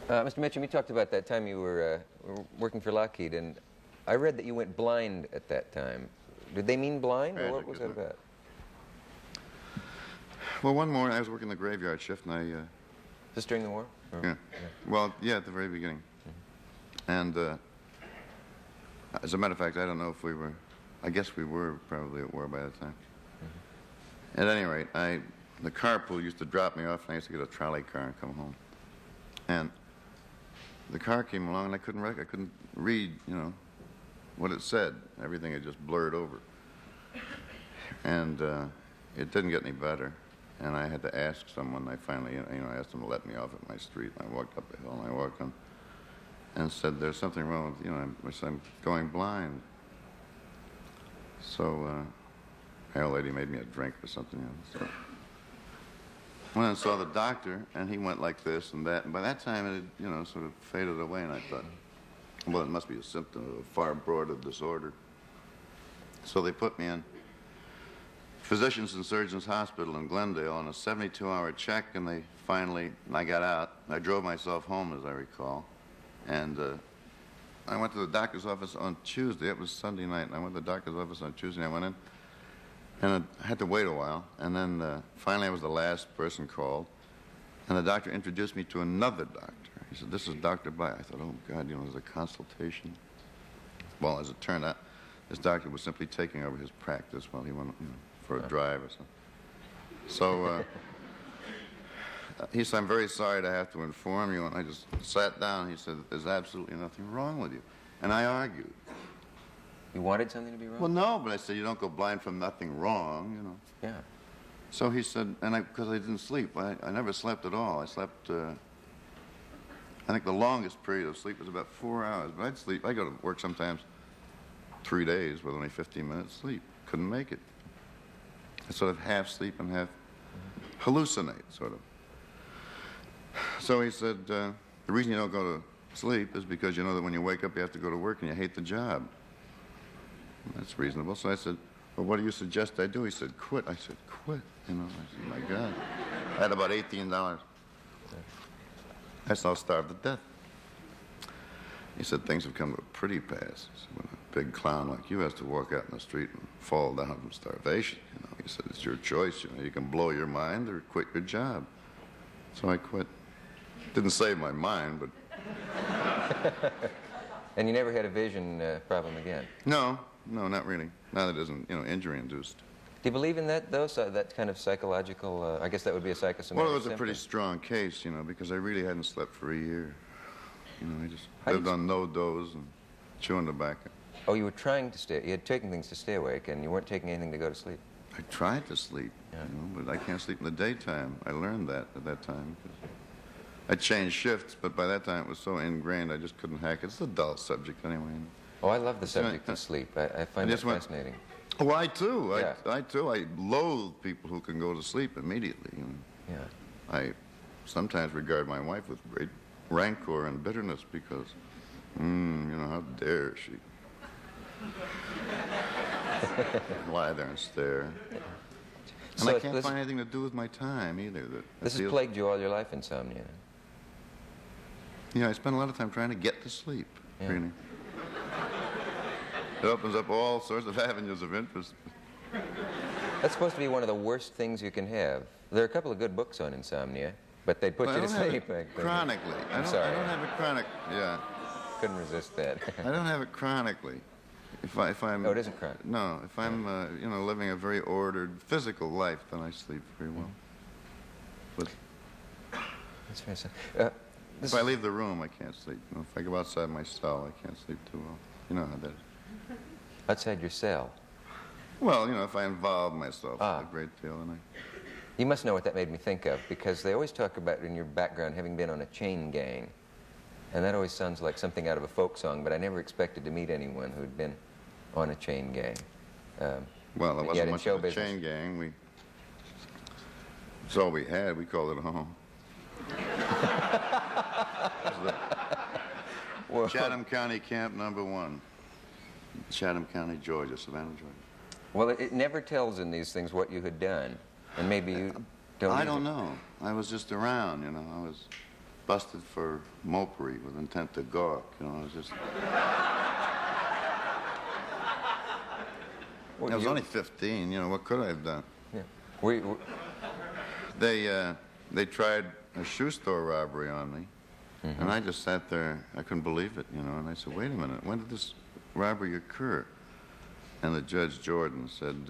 Mr. Mitchum, you talked about that time you were working for Lockheed, and I read that you went blind at that time. Did they mean blind, or what was that about? Well, one morning I was working the graveyard shift, and I... Just during the war? Or? Yeah. Well, yeah, at the very beginning. And as a matter of fact, I don't know if we were... I guess we were probably at war by that time. At any rate, the carpool used to drop me off, and I used to get a trolley car and come home. And the car came along, and I couldn't read, you know, what it said. Everything had just blurred over. And it didn't get any better. And I had to ask someone. I finally, you know, I asked them to let me off at my street. And I walked up the hill, and I walked on, and said, "There's something wrong with, you know, I'm going blind." So the old lady made me a drink or something. You know, so went and saw the doctor, and he went like this and that. And by that time, it had, you know, sort of faded away. And I thought, well, it must be a symptom of a far broader disorder. So they put me in Physicians and Surgeons Hospital in Glendale on a 72-hour check, and I got out. I drove myself home, as I recall, and I went to the doctor's office on Tuesday. It was Sunday night, and I went to the doctor's office on Tuesday, and I went in, and I had to wait a while, and then finally I was the last person called, and the doctor introduced me to another doctor. He said, "This is Dr. Black." I thought, oh, God, you know, there's a consultation. Well, as it turned out, this doctor was simply taking over his practice while he went, you know, for a drive or something. So he said, "I'm very sorry to have to inform you." And I just sat down. He said, "There's absolutely nothing wrong with you." And I argued. You wanted something to be wrong? Well, no, but I said, "You don't go blind from nothing wrong, you know." Yeah. So he said, because I didn't sleep, I never slept at all. I slept, I think the longest period of sleep was about 4 hours. But I'd sleep, I go to work sometimes 3 days with only 15 minutes sleep. Couldn't make it. I sort of half sleep and half hallucinate, sort of. So he said, the reason you don't go to sleep is because you know that when you wake up you have to go to work and you hate the job. That's reasonable. So I said, "Well, what do you suggest I do?" He said, "Quit." I said, "Quit?" You know, I said, "My God." I had about $18. I said, "I'll starve to death." He said, "Things have come to a pretty pass." He said, "When a big clown like you has to walk out in the street and fall down from starvation, you know," he said, "it's your choice. You know, you can blow your mind or quit your job." So I quit. Didn't save my mind, but... And you never had a vision problem again? No, not really. Now that isn't, you know, injury-induced. Do you believe in that, though? So that kind of psychological, I guess that would be a psychosomatic Well, it was a symptom? pretty strong case, you know, because I really hadn't slept for a year. You know, I just lived on no-dose and chewing tobacco. Oh, you were trying to stay, you had taken things to stay awake, and you weren't taking anything to go to sleep? I tried to sleep, yeah. You know, but I can't sleep in the daytime. I learned that at that time. I changed shifts, but by that time it was so ingrained I just couldn't hack it. It's a dull subject anyway. Oh, I love the subject of sleep. I find it fascinating. Oh, I too. Yeah. I too. I loathe people who can go to sleep immediately. You know. Yeah. I sometimes regard my wife with great rancor and bitterness because, you know, how dare she lie there and stare. And so I can't find anything to do with my time either. This has plagued you all your life, insomnia. Yeah, I spend a lot of time trying to get to sleep, yeah. Really. It opens up all sorts of avenues of interest. That's supposed to be one of the worst things you can have. There are a couple of good books on insomnia, but they'd put you to sleep. Chronically. I'm sorry. I don't have it chronic. Yeah. Couldn't resist that. I don't have it chronically. If I'm... No, it isn't chronic. No, if I'm, you know, living a very ordered physical life, then I sleep very well. But that's fantastic. If I leave the room, I can't sleep. You know, if I go outside my cell, I can't sleep too well. You know how that is. Outside your cell? Well, you know, if I involve myself a great deal, and You must know what that made me think of, because they always talk about in your background having been on a chain gang. And that always sounds like something out of a folk song, but I never expected to meet anyone who'd been on a chain gang. Well, it wasn't much of a chain gang. It's all we had. We called it a home. Well, Chatham County Camp #1. Chatham County, Georgia, Savannah, Georgia. Well, it never tells in these things what you had done. And maybe you don't... I don't know. I was just around, you know. busted for mopery with intent to gawk. You know, it was just. Well, I was only 15. You know, what could I have done? Yeah. They tried a shoe store robbery on me, and I just sat there. I couldn't believe it, you know. And I said, "Wait a minute, when did this robbery occur?" And the Judge Jordan said,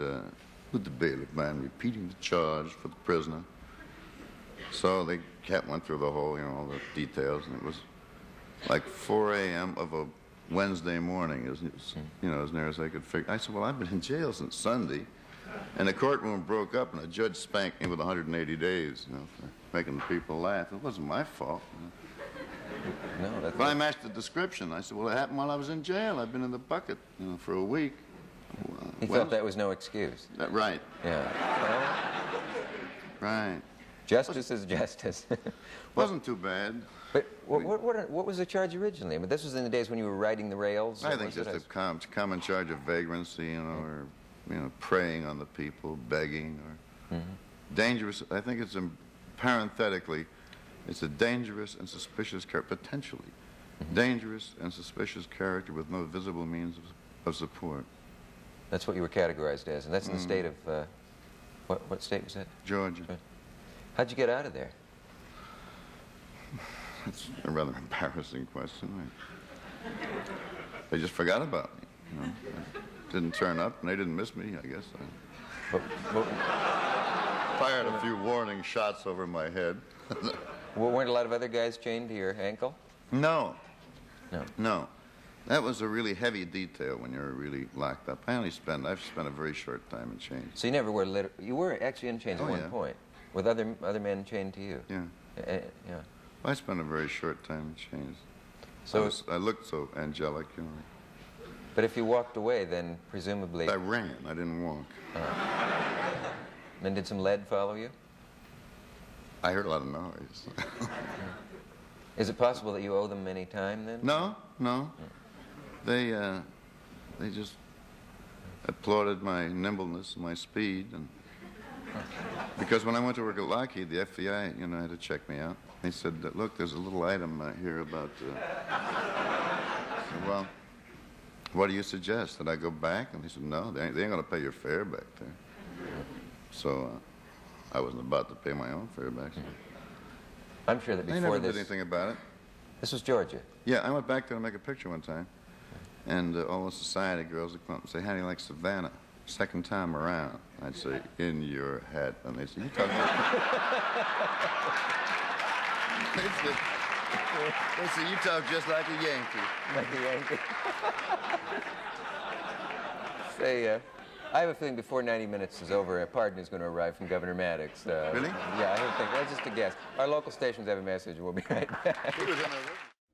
"Would the bailiff mind repeating the charge for the prisoner?" So they went through the whole, you know, all the details, and it was like 4 a.m. of a Wednesday morning, you know, as near as I could figure. I said, "Well, I've been in jail since Sunday." And the courtroom broke up, and the judge spanked me with 180 days, you know, for making the people laugh. It wasn't my fault. No, that's. But I matched the description. I said, "Well, it happened while I was in jail. I've been in the bucket, you know, for a week." He felt that was no excuse. Right. Yeah. Right. Justice is justice. Wasn't too bad. But what was the charge originally? I mean, this was in the days when you were riding the rails? I think just a common charge of vagrancy, you know, or, you know, preying on the people, begging, or dangerous. I think it's parenthetically, it's a dangerous and suspicious character, potentially dangerous and suspicious character with no visible means of support. That's what you were categorized as, and that's in the state of, what state was that? Georgia. How'd you get out of there? That's a rather embarrassing question. They just forgot about me. You know? I didn't turn up, and they didn't miss me, I guess. Fired a few warning shots over my head. Weren't a lot of other guys chained to your ankle? No. No. No. That was a really heavy detail when you're really locked up. I've spent a very short time in chains. So you never were you were actually in chains at one point, with other men chained to you? Yeah. Yeah. I spent a very short time in chains. So I looked so angelic, you know. But if you walked away, then presumably... I ran. I didn't walk. Then did some lead follow you? I heard a lot of noise. Is it possible that you owe them any time then? No. They just applauded my nimbleness, my speed, and because when I went to work at Lockheed, the FBI, you know, had to check me out. They said, "Look, there's a little item here about." I said, "Well, what do you suggest? That I go back?" And they said, "No, they ain't going to pay your fare back there." So I wasn't about to pay my own fare back. So. I'm sure that before they never did anything about it. This was Georgia. Yeah, I went back there to make a picture one time, and all the society girls would come up and say, "How do you like Savannah? Second time around." I'd say, "In your head." And they say, "You talk they say, "You talk just like a Yankee." Like a Yankee. Say, I have a feeling before 90 minutes is over, a pardon is going to arrive from Governor Maddox. Really? Yeah, I don't think. That's just a guess. Our local stations have a message. We'll be right back.